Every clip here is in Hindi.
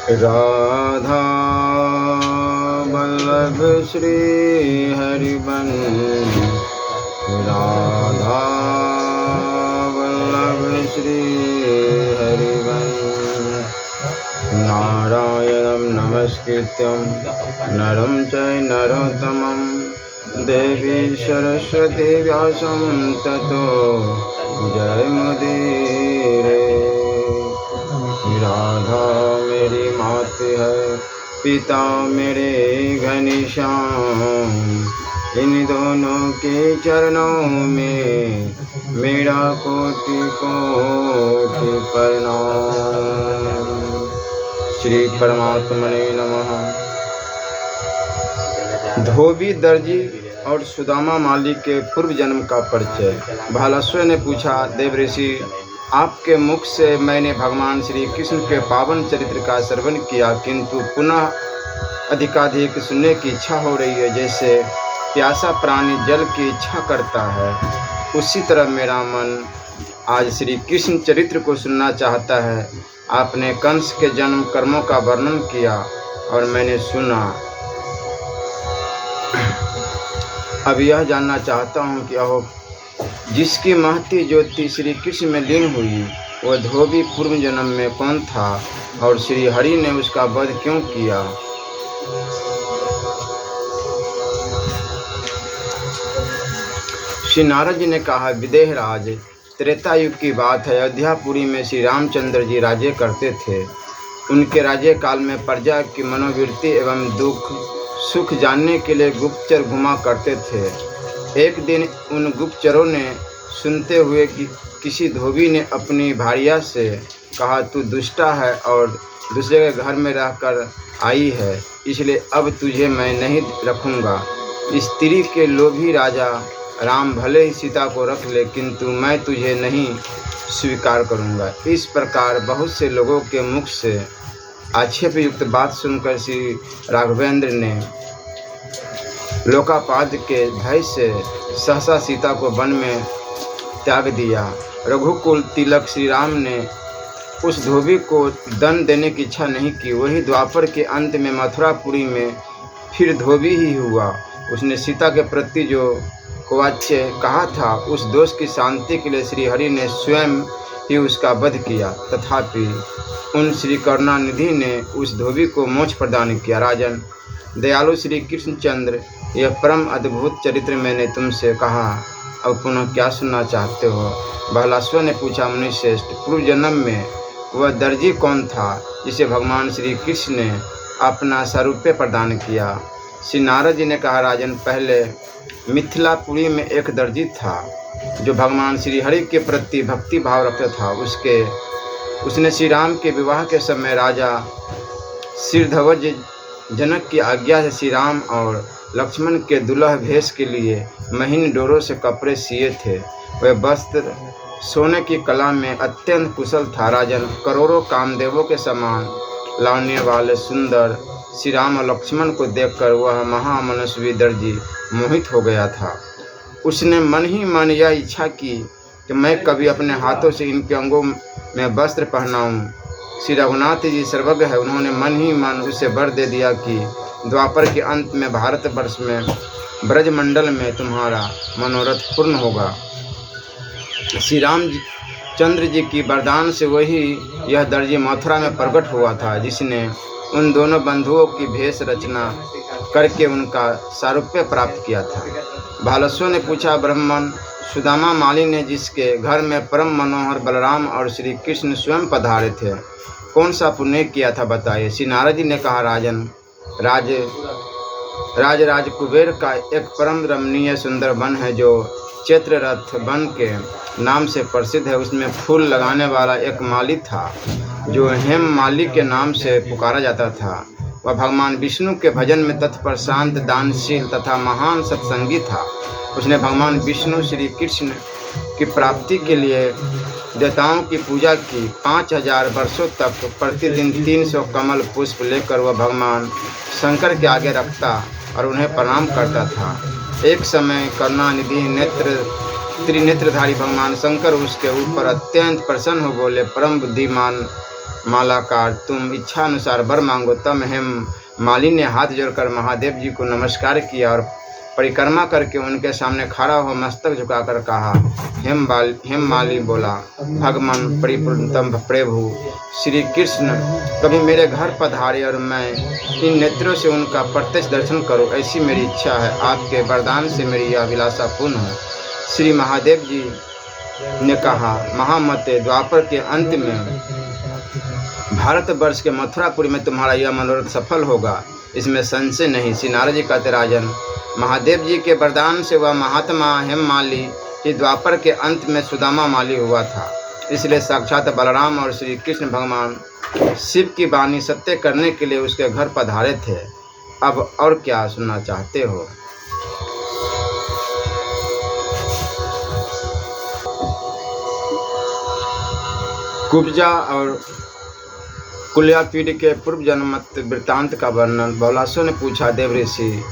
राधा वल्लभ श्री हरिवंश, राधा वल्लभ श्री हरिवंश। नारायणं नमस्कृत्यं नरं चैव नरोत्तमं देवी सरस्वती व्यासं ततो जयमुदीरये। राधा मेरी माता है, पिता मेरे घनश्याम, इन दोनों के चरणों में मेरा कोटि कोटि प्रणाम। श्री परमात्मने नमः। धोबी दर्जी और सुदामा माली के पूर्व जन्म का परिचय। भालस्व ने पूछा, देव ऋषि, आपके मुख से मैंने भगवान श्री कृष्ण के पावन चरित्र का श्रवण किया, किंतु पुनः अधिकाधिक सुनने की इच्छा हो रही है। जैसे प्यासा प्राणी जल की इच्छा करता है, उसी तरह मेरा मन आज श्री कृष्ण चरित्र को सुनना चाहता है। आपने कंस के जन्म कर्मों का वर्णन किया और मैंने सुना। अब यह जानना चाहता हूँ कि अहो, जिसकी महती ज्योति श्री कृष्ण में लीन हुई, वह धोबी पूर्व जन्म में कौन था और श्री हरि ने उसका वध क्यों किया? श्री नारद जी ने कहा, विदेहराज, त्रेता युग की बात है। अयोध्यापुरी में श्री रामचंद्र जी राज्य करते थे। उनके राज्य काल में प्रजा की मनोवृत्ति एवं दुख सुख जानने के लिए गुप्तचर घुमा करते थे। एक दिन उन गुप्तचरों ने सुनते हुए कि किसी धोबी ने अपनी भार्या से कहा, तू दुष्टा है और दूसरे के घर में रहकर आई है, इसलिए अब तुझे मैं नहीं रखूँगा। स्त्री के लोभी राजा राम भले ही सीता को रख ले, किंतु मैं तुझे नहीं स्वीकार करूँगा। इस प्रकार बहुत से लोगों के मुख से आक्षेप युक्त बात सुनकर श्री राघवेंद्र ने लोकापाद के भय से सहसा सीता को वन में त्याग दिया। रघुकुल तिलक श्री राम ने उस धोबी को दंड देने की इच्छा नहीं की। वही द्वापर के अंत में मथुरापुरी में फिर धोबी ही हुआ। उसने सीता के प्रति जो कुवाच्य कहा था, उस दोष की शांति के लिए श्री हरि ने स्वयं ही उसका वध किया। तथापि उन श्री करुणानिधि ने उस धोबी को मोक्ष प्रदान किया। राजन, दयालु श्री कृष्णचंद्र, यह परम अद्भुत चरित्र मैंने तुमसे कहा, अब पुनः क्या सुनना चाहते हो? भालाश्व ने पूछा, मुनिश्रेष्ठ, पूर्व जन्म में वह दर्जी कौन था जिसे भगवान श्री कृष्ण ने अपना सारूप्य प्रदान किया? श्री नारद जी ने कहा, राजन, पहले मिथिलापुरी में एक दर्जी था जो भगवान श्री हरि के प्रति भक्ति भाव रखता था। उसने श्री राम के विवाह के समय राजा सिरध्वज जनक की आज्ञा से श्री राम और लक्ष्मण के दुल्हा भेष के लिए महीन डोरों से कपड़े सिए थे। वह वस्त्र सोने की कला में अत्यंत कुशल था। राजन, करोड़ों कामदेवों के समान लावण्य वाले सुंदर श्री राम और लक्ष्मण को देखकर वह महामनस्वी दर्जी मोहित हो गया था। उसने मन ही मन यह इच्छा की कि मैं कभी अपने हाथों से इनके अंगों में वस्त्र पहनाऊं। श्री रघुनाथ जी सर्वज्ञ है, उन्होंने मन ही मन उसे वर दे दिया कि द्वापर के अंत में भारतवर्ष में ब्रजमंडल में तुम्हारा मनोरथ पूर्ण होगा। श्री रामचंद्र जी की वरदान से वही यह दर्जी मथुरा में प्रकट हुआ था, जिसने उन दोनों बंधुओं की भेष रचना करके उनका सारूप्य प्राप्त किया था। भालस्व ने पूछा, ब्राह्मण, सुदामा माली ने जिसके घर में परम मनोहर बलराम और श्री कृष्ण स्वयं पधारे थे, कौन सा पुण्य किया था, बताइए। श्री नारद जी ने कहा, राजन, राज कुबेर का एक परम रमणीय सुंदर वन है जो चैत्ररथ वन के नाम से प्रसिद्ध है। उसमें फूल लगाने वाला एक माली था जो हेम माली के नाम से पुकारा जाता था। वह भगवान विष्णु के भजन में तत्पर, शांत, दानशील तथा महान सत्संगी था। उसने भगवान विष्णु श्री कृष्ण की प्राप्ति के लिए देवताओं की पूजा की। 5000 वर्षों तक प्रतिदिन 300 कमल पुष्प लेकर वह भगवान शंकर के आगे रखता और उन्हें प्रणाम करता था। एक समय करुणानिधि त्रिनेत्रधारी भगवान शंकर उसके ऊपर अत्यंत प्रसन्न हो बोले, परम बुद्धिमान मालाकार, तुम इच्छा अनुसार वर मांगो। तब हेम माली ने हाथ जोड़कर महादेव जी को नमस्कार किया और परिक्रमा करके उनके सामने खड़ा हो मस्तक झुकाकर कहा। हेम माली बोला, भगवान परिपूर्णतम प्रभु श्री कृष्ण कभी मेरे घर पधारे और मैं इन नेत्रों से उनका प्रत्यक्ष दर्शन करूं, ऐसी मेरी इच्छा है। आपके वरदान से मेरी यह अभिलाषा पूर्ण है। श्री महादेव जी ने कहा, महामते, द्वापर के अंत में भारतवर्ष के मथुरापुरी में तुम्हारा यह मनोरथ सफल होगा, इसमें संशय नहीं। श्री नारद जी कहते, राजन, महादेव जी के वरदान से वह महात्मा हेममाली ही द्वापर के अंत में सुदामा माली हुआ था। इसलिए साक्षात बलराम और श्री कृष्ण भगवान शिव की वाणी सत्य करने के लिए उसके घर पधारे थे। अब और क्या सुनना चाहते हो? कुब्जा और कुल्यापीड़ के पूर्व जन्मत वृत्तांत का वर्णन बहुलासों ने पूछा। देव ऋषि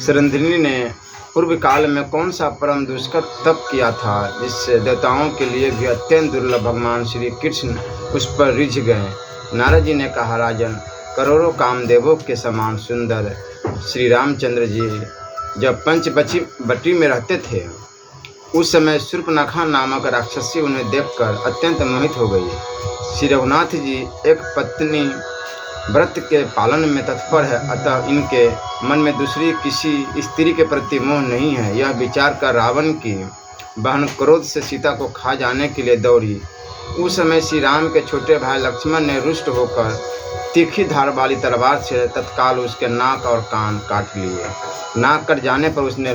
सरंधिनी ने पूर्व काल में कौन सा परम दुष्कर तप किया था जिससे देवताओं के लिए भी अत्यंत दुर्लभ भगवान श्री कृष्ण उस पर रिझ गए? नारद जी ने कहा, राजन, करोड़ों कामदेवों के समान सुंदर श्री रामचंद्र जी जब पंचवटी में रहते थे, उस समय शूर्पणखा नामक राक्षसी उन्हें देखकर अत्यंत मोहित हो गई। श्री रघुनाथ जी एक पत्नी व्रत के पालन में तत्पर है, अतः इनके मन में दूसरी किसी स्त्री के प्रति मोह नहीं है। यह विचार कर रावण की बहन क्रोध से सीता को खा जाने के लिए दौड़ी। उस समय श्री राम के छोटे भाई लक्ष्मण ने रुष्ट होकर तीखी धार वाली तलवार से तत्काल उसके नाक और कान काट लिए। नाक कट जाने पर उसने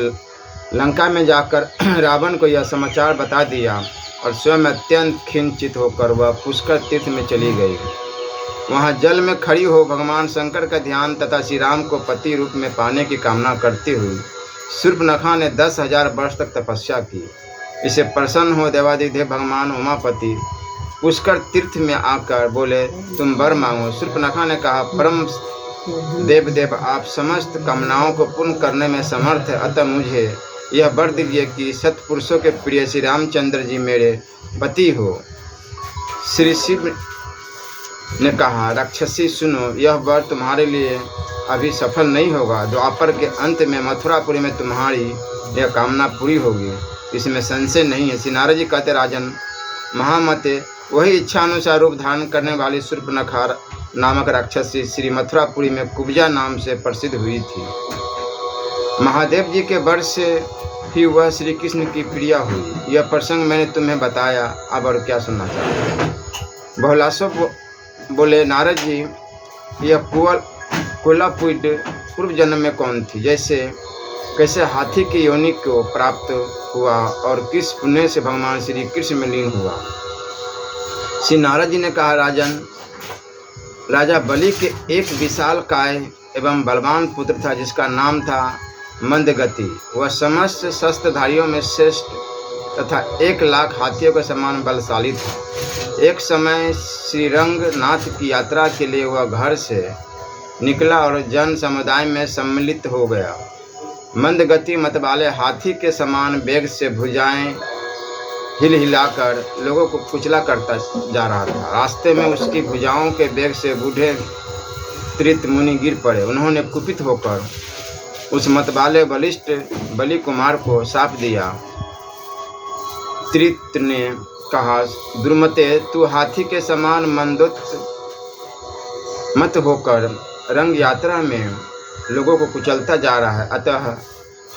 लंका में जाकर रावण को यह समाचार बता दिया और स्वयं अत्यंत खिंचित होकर वह पुष्कर तीर्थ में चली गई। वहाँ जल में खड़ी हो भगवान शंकर का ध्यान तथा श्री राम को पति रूप में पाने की कामना करती हुई शूर्पणखा ने 10,000 वर्ष तक तपस्या की। इसे प्रसन्न हो देवादिदेव भगवान उमापति पुष्कर तीर्थ में आकर बोले, तुम वर मांगो। शूर्पणखा ने कहा, परम देव, आप समस्त कामनाओं को पूर्ण करने में समर्थ है, अतः मुझे यह वर दीजिए कि सत्पुरुषों के प्रिय श्री रामचंद्र जी मेरे पति हो। श्री शिव ने कहा, राक्षसी सुनो, यह वर तुम्हारे लिए अभी सफल नहीं होगा। द्वापर के अंत में मथुरापुरी में तुम्हारी यह कामना पूरी होगी, इसमें संशय नहीं है। श्री नारद जी कहते, राजन, महामते, वही इच्छा अनुसार रूप धारण करने वाली शूर्पणखा नामक राक्षसी श्री मथुरापुरी में कुब्जा नाम से प्रसिद्ध हुई थी। महादेव जी के वर से ही वह श्री कृष्ण की प्रिया हुई। यह प्रसंग मैंने तुम्हें बताया, अब और क्या सुनना चाहते हो? बहुलासो बोले, नारद जी, यह कुलापीड़ पूर्व जन्म में कौन थी? कैसे हाथी की योनि को प्राप्त हुआ और किस पुण्य से भगवान श्री कृष्ण में लीन हुआ? श्री नारद जी ने कहा, राजन, राजा बलि के एक विशाल काय एवं बलवान पुत्र था जिसका नाम था मंदगति। वह समस्त शस्त्रधारियों में श्रेष्ठ तथा 1,00,000 हाथियों के समान बलशाली था। एक समय श्रीरंगनाथ की यात्रा के लिए वह घर से निकला और जन समुदाय में सम्मिलित हो गया। मंदगति मत वाले हाथी के समान वेग से भुजाएं हिलाकर लोगों को कुचला करता जा रहा था। रास्ते में उसकी भुजाओं के वेग से बूढ़े त्रित मुनि गिर पड़े। उन्होंने कुपित होकर उस मतवाले बलिष्ठ बलि कुमार को शाप दिया। त्रित ने कहा, दुर्मते, तू हाथी के समान मंदोत्त मत होकर रंग यात्रा में लोगों को कुचलता जा रहा है, अतः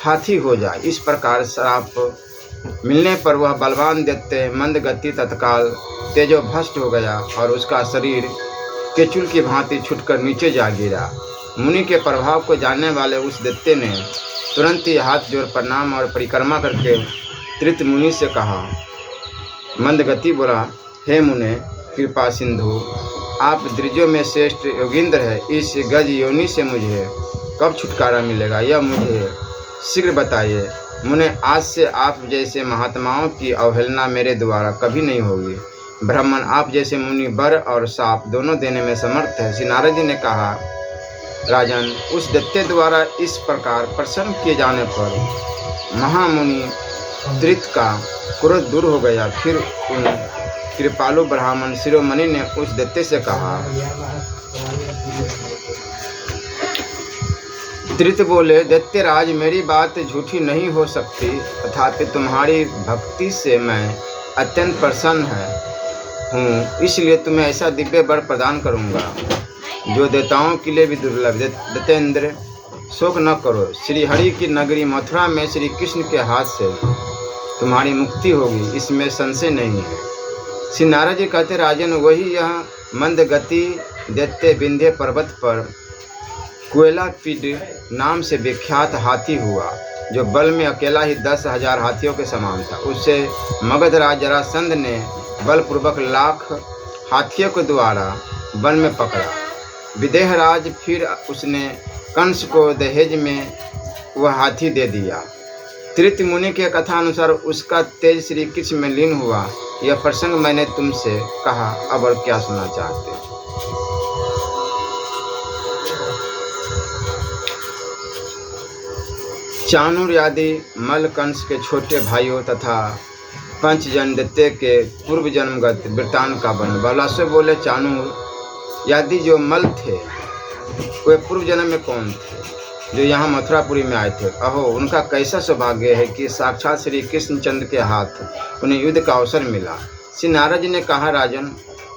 हाथी हो जा। इस प्रकार श्राप मिलने पर वह बलवान दैत्य मंदगति तत्काल तेजो भ्रष्ट हो गया और उसका शरीर केचुल की भांति छूटकर नीचे जा गिरा। मुनि के प्रभाव को जानने वाले उस दैत्य ने तुरंत ही हाथ जोड़ प्रणाम और परिक्रमा करके त्रित मुनि से कहा। मंदगति बोला, हे मुने कृपा सिंधु, आप द्विजों में श्रेष्ठ योगींद्र है। इस गज योनि से मुझे कब छुटकारा मिलेगा, यह मुझे शीघ्र बताइए। मुने, आज से आप जैसे महात्माओं की अवहेलना मेरे द्वारा कभी नहीं होगी। ब्राह्मण, आप जैसे मुनि वर और शाप दोनों देने में समर्थ है। श्री नारद जी ने कहा, राजन, उस दैत्य द्वारा इस प्रकार प्रसन्न किए जाने पर महामुनि त्रित का क्रोध दूर हो गया। फिर उन कृपालु ब्राह्मण शिरोमणि ने उस दैत्य से कहा। त्रित बोले, दैत्यराज, मेरी बात झूठी नहीं हो सकती, तथापि तुम्हारी भक्ति से मैं अत्यंत प्रसन्न हूँ, इसलिए तुम्हें ऐसा दिव्य वर प्रदान करूँगा जो देवताओं के लिए भी दुर्लभ। दैत्येंद्र, शोक न करो। श्री हरि की नगरी मथुरा में श्री कृष्ण के हाथ से तुम्हारी मुक्ति होगी, इसमें संशय नहीं है। श्री नारद जी कहते, राजन, वही यह मंद गति दैत्य विंध्य पर्वत पर कुएलापीड नाम से विख्यात हाथी हुआ, जो बल में अकेला ही 10,000 हाथियों के समान था। उससे मगधराज जरासंध ने बलपूर्वक लाख हाथियों के द्वारा वन में पकड़ा। विदेहराज, फिर उसने कंस को दहेज में वह हाथी दे दिया। त्रित मुनि के कथा अनुसार उसका तेज श्री कृष्ण में लीन हुआ। यह प्रसंग मैंने तुमसे कहा, अब और क्या सुनना चाहते हो? चाणूर आदि मल कंस के छोटे भाइयों तथा पंचजन दैत्य के पूर्व जन्मगत वृत्तांत का वर्णन। बलासुर बोले, चाणूर आदि जो मल थे वे पूर्व जन्म में कौन थे जो यहाँ मथुरापुरी में आए थे? अहो, उनका कैसा सौभाग्य है कि साक्षात श्री कृष्णचंद्र के हाथ उन्हें युद्ध का अवसर मिला। श्री नारद जी ने कहा, राजन,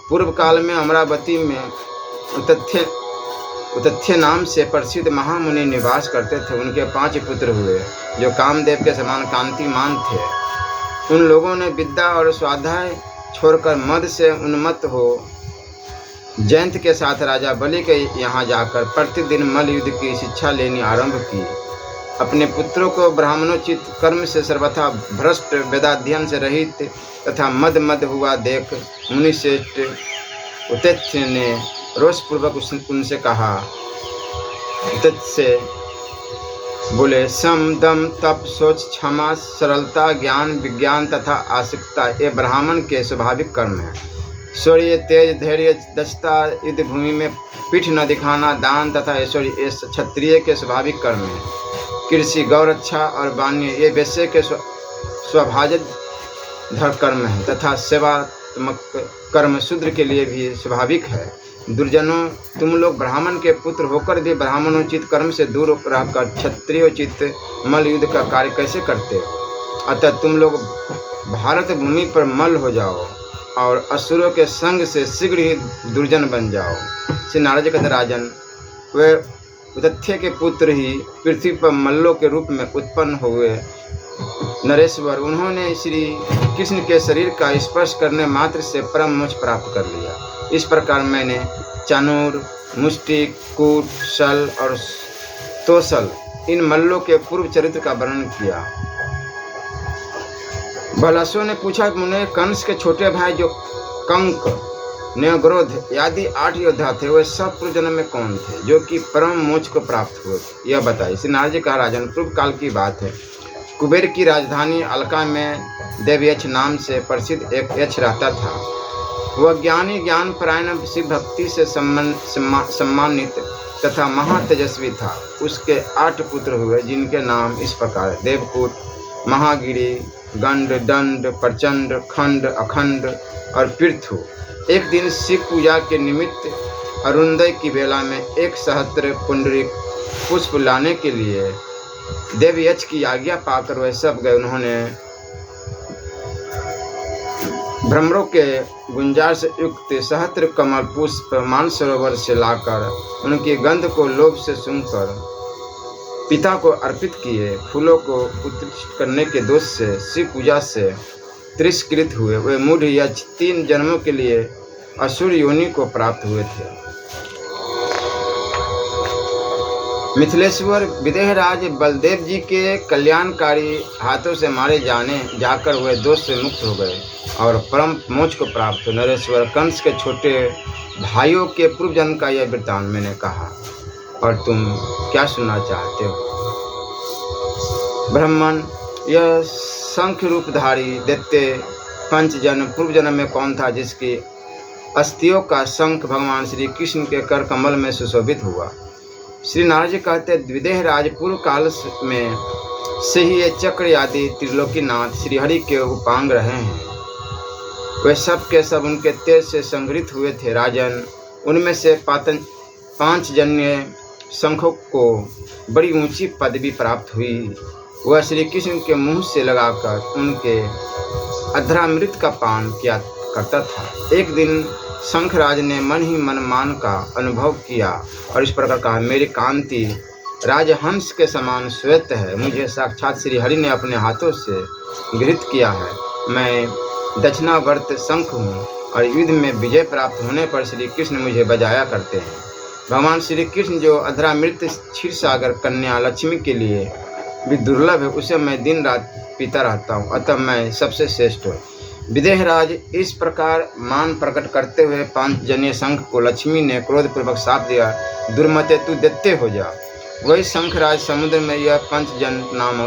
पूर्व काल में अमरावती में उतथ्य नाम से प्रसिद्ध महामुनि निवास करते थे। उनके 5 पुत्र हुए जो कामदेव के समान कांतिमान थे। उन लोगों ने विद्या और स्वाध्याय छोड़कर मद से उन्मत्त हो जयंत के साथ राजा बलि के यहाँ जाकर प्रतिदिन मल युद्ध की शिक्षा लेनी आरंभ की। अपने पुत्रों को ब्राह्मणोचित कर्म से सर्वथा भ्रष्ट, वेदाध्ययन से रहित तथा मद हुआ देख मुनिश्रेष्ठ उतथ्य ने रोषपूर्वक उनसे कहा। उतथ्य से बोले, सम, दम, तप, सोच, क्षमा, सरलता, ज्ञान, विज्ञान तथा आसक्ता ये ब्राह्मण के स्वाभाविक कर्म हैं। शौर्य, तेज, धैर्य, दक्षता, युद्ध भूमि में पीठ न दिखाना, दान तथा ऐश्वर्य ये क्षत्रिय के स्वाभाविक कर्म हैं। कृषि, गौरक्षा और वाण्य ये वैश्य के स्वभाजक धर्म कर्म है तथा सेवात्मक कर्म शूद्र के लिए भी स्वाभाविक है। दुर्जनों, तुम लोग ब्राह्मण के पुत्र होकर भी ब्राह्मणोचित कर्म से दूर रहकर क्षत्रियोचित मल युद्ध का कार्य कैसे करते हो? अतः तुम लोग भारत भूमि पर मल हो जाओ और असुरों के संग से शीघ्र ही दुर्जन बन जाओ। श्री नारद जी कहते, राजन, वे उतथ्य के पुत्र ही पृथ्वी पर मल्लों के रूप में उत्पन्न हुए नरेश्वर। उन्होंने श्री कृष्ण के शरीर का स्पर्श करने मात्र से परम मोक्ष प्राप्त कर लिया। इस प्रकार मैंने चाणूर, मुष्टिक, कूट, सल और तोसल इन मल्लों के पूर्व चरित्र का वर्णन किया। बलासुर ने पूछा, मुने, कंस के छोटे भाई जो कंक, न्यग्रोध आदि 8 योद्धा थे, वे सब पूर्व जन्म में कौन थे जो कि परम मोक्ष को प्राप्त हुए? यह बताइए। श्री नारद जी कहा, राजन, पूर्व काल की बात है। कुबेर की राजधानी अलका में देवयक्ष नाम से प्रसिद्ध एक यक्ष रहता था। वह ज्ञानी, ज्ञान परायण, शिव भक्ति से सम्मानित तथा महातेजस्वी था। उसके 8 पुत्र हुए जिनके नाम इस प्रकार: देवकूट, महागिरी, गंड, दंड, प्रचंड, खंड, अखंड और पृथु। एक दिन शिव पूजा के निमित्त अरुणोदय की बेला में एक सहस्त्र पुंडरीक पुष्प लाने के लिए देवयक्ष की आज्ञा पाकर वह सब गए। उन्होंने भ्रमरों के गुंजार से युक्त सहस्त्र कमल पुष्प मानसरोवर से लाकर उनकी गंध को लोभ से सूंघकर पिता को अर्पित किए। फूलों को उत्कृष्ट करने के दोष से शिव पूजा से तिरस्कृत हुए। वे मूढ़ यक्ष 3 जन्मों के लिए असुर योनि को प्राप्त हुए थे। मिथिलेश्वर विदेहराज बलदेव जी के कल्याणकारी हाथों से मारे जाकर वे दोष से मुक्त हो गए और परम मोक्ष को प्राप्त हुए। नरेश्वर, कंस के छोटे भाइयों के पूर्व जन्म का यह वृत्तांत मैंने कहा, और तुम क्या सुनना चाहते हो? ब्राह्मण, यह शंख रूपधारी दैत्य पंचजन पूर्व जन्म में कौन था जिसकी अस्थियों का शंख भगवान श्री कृष्ण के कर कमल में सुशोभित हुआ? श्री नारद जी कहते, विदेहराज, पूर्व काल में से ही ये चक्र आदि त्रिलोकीनाथ श्रीहरि के उपांग रहे हैं। वे सब के सब उनके तेज से संग्रहित हुए थे। राजन, उनमें से 5 जन्य शंखों को बड़ी ऊंची पदवी प्राप्त हुई। वह श्री कृष्ण के मुंह से लगाकर उनके अधरामृत का पान किया करता था। एक दिन शंखराज ने मन ही मन मान का अनुभव किया और इस प्रकार कहा, मेरी कांति राजहंस के समान श्वेत है। मुझे साक्षात श्री हरि ने अपने हाथों से गृहीत किया है। मैं दक्षिणावर्त शंख हूँ और युद्ध में विजय प्राप्त होने पर श्री कृष्ण मुझे बजाया करते हैं। भगवान श्री कृष्ण जो अधरामृत क्षीर सागर कन्या लक्ष्मी के लिए भी दुर्लभ है, उसे मैं दिन रात पीता रहता हूँ, अतः मैं सबसे श्रेष्ठ हूँ। विदेहराज, इस प्रकार मान प्रकट करते हुए 5 जन्य शंख को लक्ष्मी ने क्रोधपूर्वक साप दिया, दुर्मते, तू दैत्य हो जा। वही शंखराज समुद्र में यह पंचजन नाम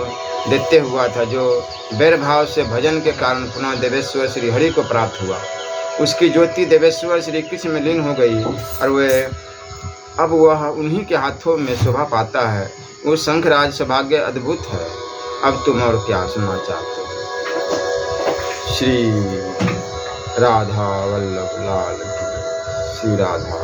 दैत्य हुआ था, जो वैरभाव से भजन के कारण पुनः देवेश्वर श्री हरि को प्राप्त हुआ। उसकी ज्योति देवेश्वर श्री कृष्ण में लीन हो गई और अब वह उन्हीं के हाथों में शोभा पाता है। वो शंखराज सौभाग्य अद्भुत है। अब तुम और क्या सुनना चाहते हो? श्री राधा वल्लभ लाल की, श्री राधा।